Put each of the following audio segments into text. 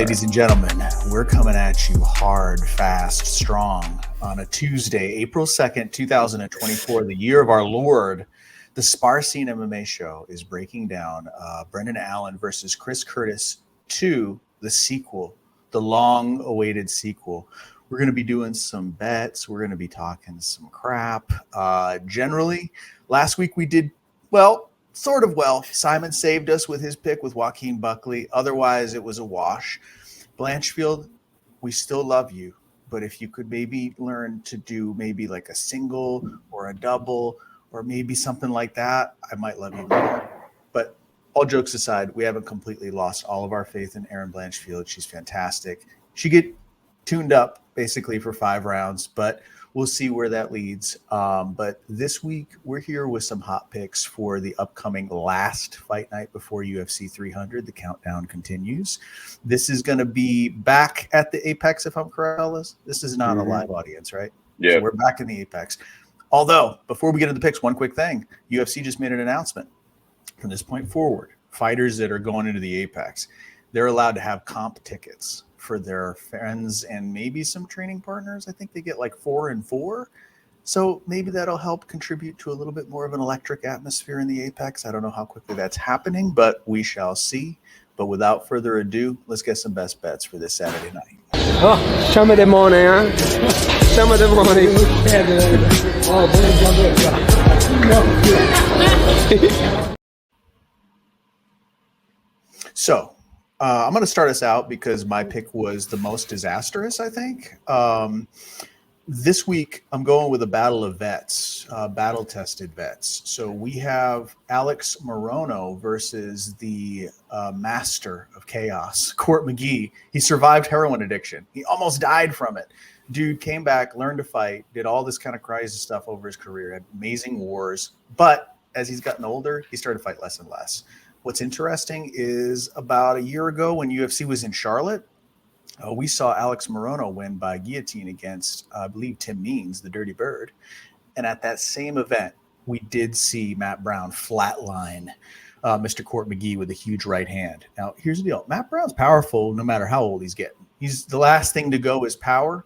ladies and gentlemen, we're coming at you hard, fast, strong on a Tuesday, April 2nd, 2024, the year of our Lord. The Spar Scene MMA Show is breaking down Brendan Allen versus Chris Curtis 2, the sequel, the long-awaited sequel. We're going to be doing some bets. We're going to be talking some crap. Generally, last week we did, well. Sort of well. Simon saved us with his pick with Joaquin Buckley. Otherwise, it was a wash. Blanchfield, we still love you. But if you could maybe learn to do maybe like a single or a double or maybe something like that, I might love you more. But all jokes aside, we haven't completely lost all of our faith in Erin Blanchfield. She's fantastic. She get tuned up basically for 5 rounds, but we'll see where that leads. But this week, we're here with some hot picks for the upcoming last fight night before UFC 300. The countdown continues. This is going to be back at the Apex, if I'm correct, fellas. This is not a live audience, right? Yeah. So we're back in the Apex. Although, before we get into the picks, one quick thing. UFC just made an announcement. From this point forward, fighters that are going into the Apex, they're allowed to have comp tickets for their friends and maybe some training partners. I think they get like 4 and 4. So maybe that'll help contribute to a little bit more of an electric atmosphere in the Apex. I don't know how quickly that's happening, but we shall see. But without further ado, let's get some best bets for this Saturday night. Oh, show me the morning, huh? Show me the morning. So, I'm going to start us out because my pick was the most disastrous, I think. This week, I'm going with a battle of vets, battle-tested vets. So we have Alex Morono versus the master of chaos, Court McGee. He survived heroin addiction. He almost died from it. Dude came back, learned to fight, did all this kind of crazy stuff over his career, had amazing wars. But as he's gotten older, he started to fight less and less. What's interesting is about a year ago when UFC was in Charlotte, we saw Alex Morono win by guillotine against, I believe, Tim Means, the Dirty Bird. And at that same event, we did see Matt Brown flatline Mr. Court McGee with a huge right hand. Now, here's the deal. Matt Brown's powerful no matter how old he's getting. He's the last thing to go is power.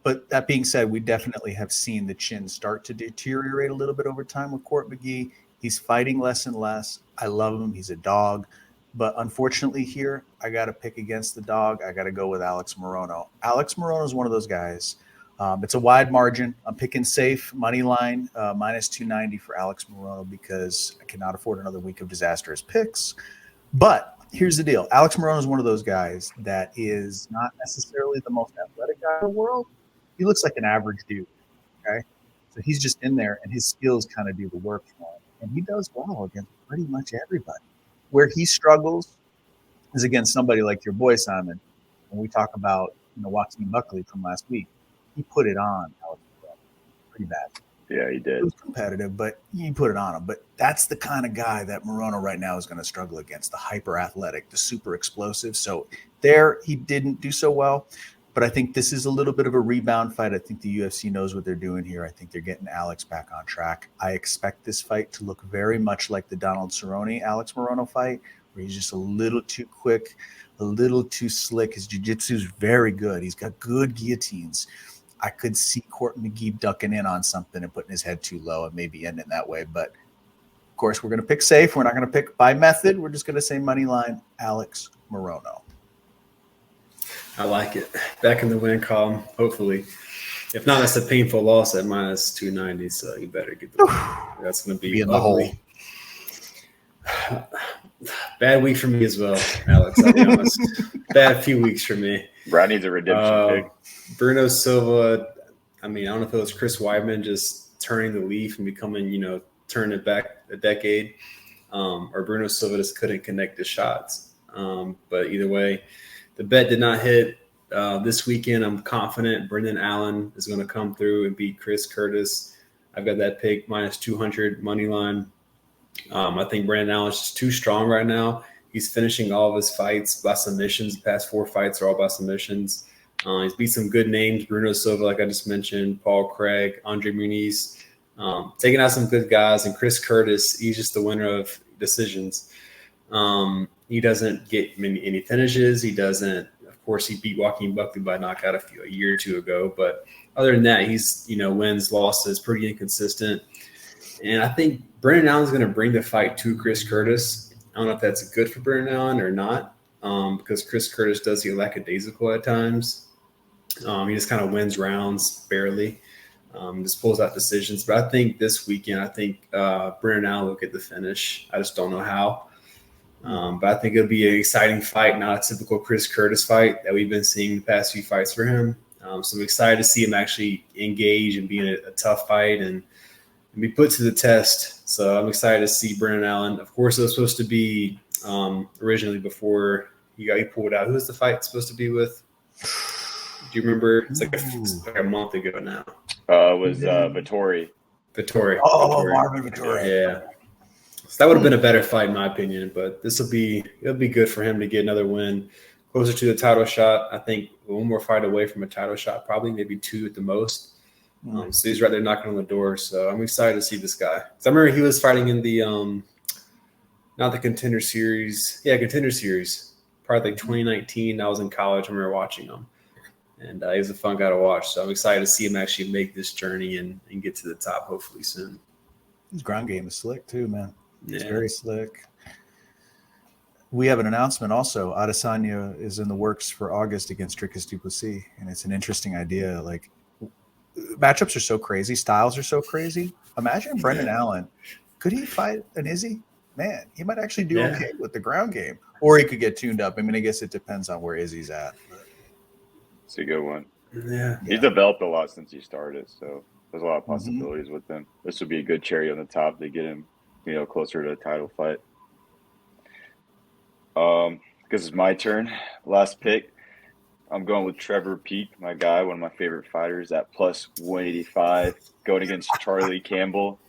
But that being said, we definitely have seen the chin start to deteriorate a little bit over time with Court McGee. He's fighting less and less. I love him. He's a dog. But unfortunately here, I got to pick against the dog. I got to go with Alex Morono. Alex Morono is one of those guys. It's a wide margin. I'm picking safe money line, minus 290 for Alex Morono because I cannot afford another week of disastrous picks. But here's the deal. Alex Morono is one of those guys that is not necessarily the most athletic guy in the world. He looks like an average dude, okay? So he's just in there, and his skills kind of do the work for him. And he does well against pretty much everybody. Where he struggles is against somebody like your boy Simon. When we talk about Joaquin Buckley from last week, he put it on Alex Morono pretty bad. Yeah, he did. It was competitive, but he put it on him. But that's the kind of guy that Morono right now is going to struggle against, the hyper athletic, the super explosive. So there he didn't do so well. But I think this is a little bit of a rebound fight. I think the UFC knows what they're doing here. I think they're getting Alex back on track. I expect this fight to look very much like the Donald Cerrone-Alex Morono fight, where he's just a little too quick, a little too slick. His jiu-jitsu is very good. He's got good guillotines. I could see Court McGee ducking in on something and putting his head too low and maybe ending that way. But, of course, we're going to pick safe. We're not going to pick by method. We're just going to say money line, Alex Morono. I like it. Back in the win column, hopefully. If not, that's a painful loss at minus 290, so you better get the win. That's going to be in the hole. Bad week for me as well, Alex, I'll be honest. Bad few weeks for me. Brad needs a redemption pick. Bruno Silva, I don't know if it was Chris Weidman just turning the leaf and becoming, turning it back a decade, or Bruno Silva just couldn't connect the shots. But either way, the bet did not hit this weekend. I'm confident Brendan Allen is going to come through and beat Chris Curtis. I've got that pick minus 200 money line. I think Brendan Allen's just too strong right now. He's finishing all of his fights by submissions. The past 4 fights are all by submissions. He's beat some good names, Bruno Silva, like I just mentioned, Paul Craig, Andre Muniz, taking out some good guys. And Chris Curtis, he's just the winner of decisions. He doesn't get any finishes. He doesn't, of course, he beat Joaquin Buckley by knockout a year or two ago. But other than that, he's, wins, losses, pretty inconsistent. And I think Brendan Allen's going to bring the fight to Chris Curtis. I don't know if that's good for Brendan Allen or not, because Chris Curtis does get lackadaisical at times. He just kind of wins rounds barely, just pulls out decisions. But I think this weekend, Brendan Allen will get the finish. I just don't know how. But I think it'll be an exciting fight, not a typical Chris Curtis fight that we've been seeing the past few fights for him. So I'm excited to see him actually engage and be in a tough fight and be put to the test. So I'm excited to see Brendan Allen. Of course, it was supposed to be originally before he pulled out. Who was the fight supposed to be with? Do you remember? It's like a month ago now. It was Vettori. Vettori. Oh, Marvin Vettori. Yeah. So that would have been a better fight in my opinion, but it'll be good for him to get another win closer to the title shot. I think one more fight away from a title shot, probably maybe 2 at the most. So he's right there knocking on the door. So I'm excited to see this guy. So I remember he was fighting in the not the Contender Series. Yeah, Contender Series. Probably like 2019. I was in college. I remember watching him. And he was a fun guy to watch. So I'm excited to see him actually make this journey and get to the top hopefully soon. His ground game is slick too, man. It's Yeah. very slick. We have an announcement also. Adesanya is in the works for August against Dricus du Plessis, and it's an interesting idea. Like, matchups are so crazy, styles are so crazy. Imagine Brendan Allen. Could he fight an Izzy? Man, he might actually do okay with the ground game. Or he could get tuned up. I mean, I guess it depends on where Izzy's at. It's a good one. Yeah. He's developed a lot since he started, so there's a lot of possibilities with him. This would be a good cherry on the top to get him, closer to a title fight. Because it's my turn. Last pick. I'm going with Trevor Peek, my guy, one of my favorite fighters at plus 185, going against Charlie Campbell.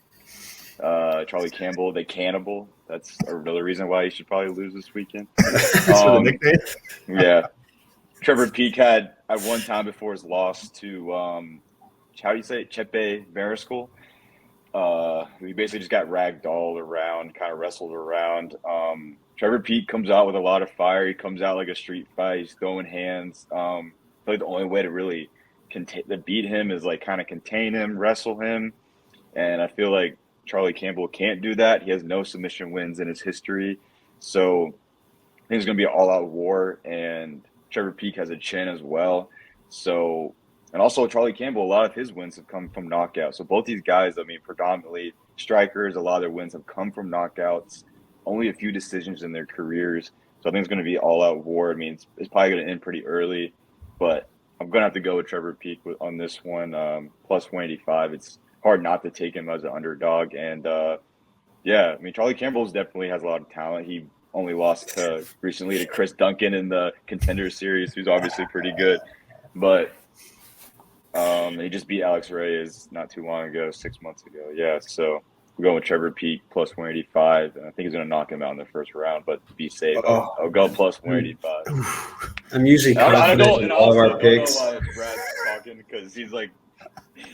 Charlie Campbell, the cannibal. That's another reason why he should probably lose this weekend. Yeah. Trevor Peek had, at one time before his loss to, how do you say it? Chepe Mariscal. He basically just got ragdolled around, kind of wrestled around. Trevor Peek comes out with a lot of fire. He comes out like a street fight. He's throwing hands. Like the only way to really to beat him is like kind of contain him, wrestle him. And I feel like Charlie Campbell can't do that. He has no submission wins in his history. So I think it's going to be an all-out war. And Trevor Peek has a chin as well. So, and also Charlie Campbell, a lot of his wins have come from knockouts. So both these guys, I mean, predominantly strikers, a lot of their wins have come from knockouts. Only a few decisions in their careers. So I think it's going to be all-out war. I mean, it's probably going to end pretty early. But I'm going to have to go with Trevor Peek on this one, plus 185. It's hard not to take him as an underdog. And, yeah, I mean, Charlie Campbell definitely has a lot of talent. He only lost recently to Chris Duncan in the Contender Series, who's obviously pretty good. But he just beat Alex Reyes not too long ago, 6 months ago. Yeah, so we're going with Trevor Peek plus 185. And I think he's going to knock him out in the first round, but to be safe, I'll go plus 185. I'm usually confident in all of our picks. I don't know why Brad's talking because he's like,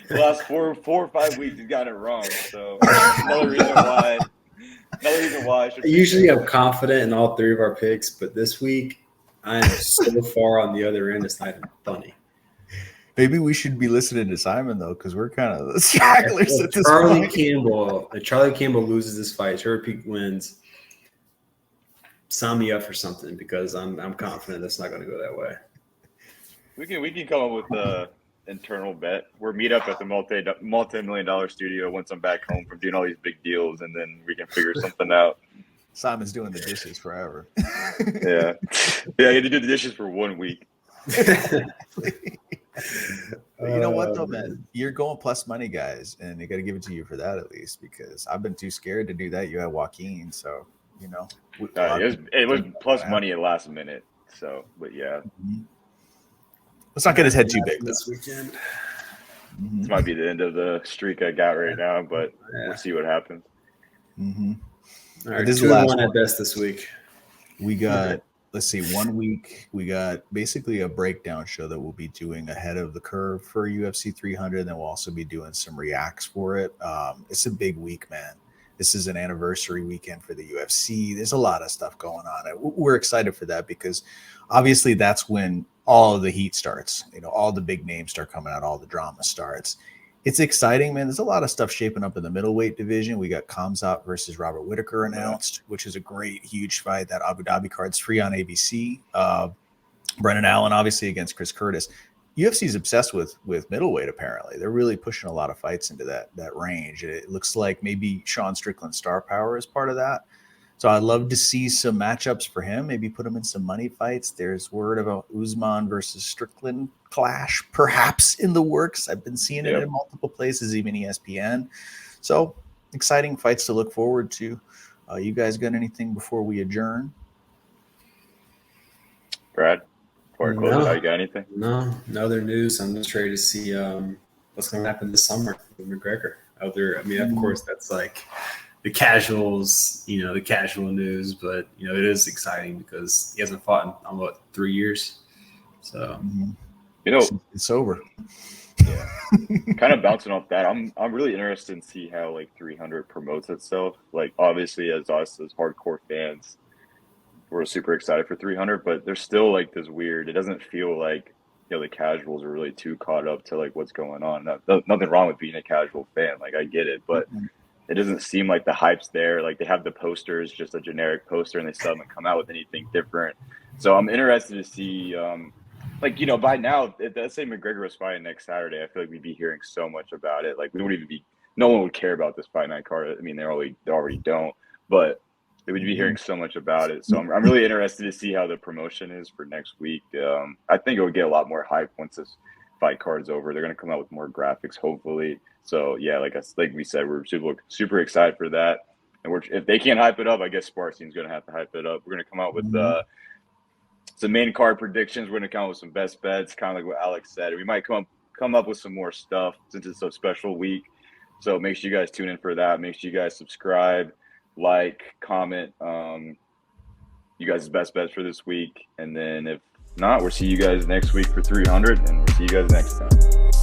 the last 4 or 5 weeks he's got it wrong. So another reason why I should Usually I'm confident in all 3 of our picks, but this week I'm so far on the other end, it's not even funny. Maybe we should be listening to Simon, though, because we're kind of the stragglers at this Charlie point. Campbell, if Charlie Campbell loses this fight, Trevor Peek wins, sign me up for something because I'm confident that's not going to go that way. We can come up with the internal bet. We're meet up at the multi-million-dollar studio once I'm back home from doing all these big deals, and then we can figure something out. Simon's doing the dishes forever. Yeah. Yeah, I had to do the dishes for 1 week. But you know what, though, man? You're going plus money, guys, and they got to give it to you for that at least because I've been too scared to do that. You had Joaquin, so, it was plus money at last minute. So, but yeah. Let's not get his head too big this weekend. This might be the end of the streak I got right now, but we'll see what happens. All right, this is 2 the and last 1 at one. best this week. We got, let's see, 1 week. We got basically a breakdown show that we'll be doing ahead of the curve for UFC 300. Then we'll also be doing some reacts for it. It's a big week, man. This is an anniversary weekend for the UFC. There's a lot of stuff going on. We're excited for that because obviously that's when all of the heat starts. All the big names start coming out, all the drama starts. It's exciting, man. There's a lot of stuff shaping up in the middleweight division. We got Khamzat versus Robert Whitaker announced, which is a great, huge fight. That Abu Dhabi card's free on ABC. Brendan Allen, obviously, against Chris Curtis. UFC is obsessed with middleweight, apparently. They're really pushing a lot of fights into that range. It looks like maybe Sean Strickland's star power is part of that. So I'd love to see some matchups for him, maybe put him in some money fights. There's word of a Usman versus Strickland clash perhaps in the works. I've been seeing it in multiple places, even ESPN. So exciting fights to look forward to. You guys got anything before we adjourn? Brad, before I close out, you got anything? No other news. I'm just ready to see what's going to happen this summer with McGregor. Of course, that's like the casuals, the casual news, but it is exciting because he hasn't fought in what, 3 years. So it's over. Yeah. Kind of bouncing off that, I'm really interested in see how like 300 promotes itself. Like obviously as us as hardcore fans, we're super excited for 300, but there's still like this weird, it doesn't feel like the casuals are really too caught up to like what's going on. Nothing wrong with being a casual fan, like I get it, but it doesn't seem like the hype's there. Like they have the posters, just a generic poster, and they still haven't come out with anything different. So I'm interested to see by now, let's say McGregor was fighting next Saturday, I feel like we'd be hearing so much about it. Like we wouldn't even be, no one would care about this fight night card. I mean, they already don't, but they would be hearing so much about it. So I'm really interested to see how the promotion is for next week. I think it would get a lot more hype once this fight card's over. They're going to come out with more graphics, hopefully. So yeah, like we said, we're super excited for that. And if they can't hype it up, I guess Spar Scene's going to have to hype it up. We're going to come out with some main card predictions. We're going to come up with some best bets, kind of like what Alex said. We might come up with some more stuff since it's a special week. So make sure you guys tune in for that. Make sure you guys subscribe, like, comment. You guys' best bets for this week. And then if not, we'll see you guys next week for 300, and we'll see you guys next time.